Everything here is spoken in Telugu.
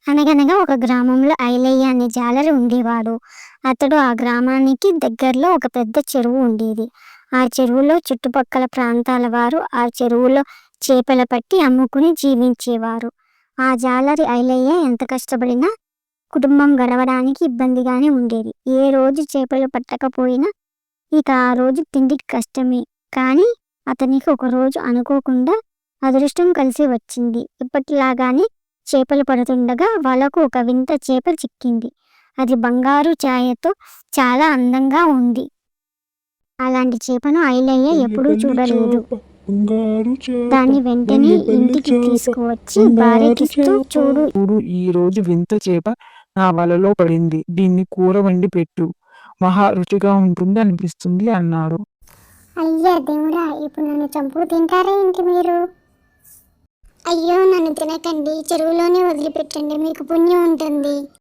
అనగనగా ఒక గ్రామంలో ఐలయ్య అనే జాలరి ఉండేవాడు. అతడు ఆ గ్రామానికి దగ్గరలో ఒక పెద్ద చెరువు ఉండేది. ఆ చెరువులో చుట్టుపక్కల ప్రాంతాల వారు ఆ చెరువులో చేపలు పట్టి అమ్ముకుని జీవించేవారు. ఆ జాలరి ఐలయ్య ఎంత కష్టపడినా కుటుంబం గడవడానికి ఇబ్బందిగానే ఉండేది. ఏ రోజు చేపలు పట్టకపోయినా ఇక ఆ రోజు తిండికి కష్టమే. కానీ అతనికి ఒకరోజు అనుకోకుండా అదృష్టం కలిసి వచ్చింది. ఇప్పటిలాగానే చేపలు పడుతుండగా వలకు ఒక వింత చేప చిక్కింది. అది బంగారు ఛాయతో చాలా అందంగా ఉంది. అలాంటి చేపను ఐలయ్య బల్లి ఎప్పుడూ బల్లి చూడలేదు. చేప బంగారు చేప దాన్ని వెంటనే బల్లి బల్లి ఇంటికి చేప తీసుకువచ్చి బంగారు భార్యకిస్తూ, చేప. చూడు చూడు, ఈ రోజు వింత చేప నా వలలో పడింది. దీన్ని కూర వండి పెట్టు. మహా రుచిగా ఉంటుంది అనిపిస్తుంది అన్నాడు. అయ్యా దేవుడా, ఇప్పుడు నన్ను చంపుకు తింటారా ఏంటి మీరు? అయ్యో, నన్ను తినకండి, చెరువులోనే వదిలిపెట్టండి, మీకు పుణ్యం ఉంటుంది.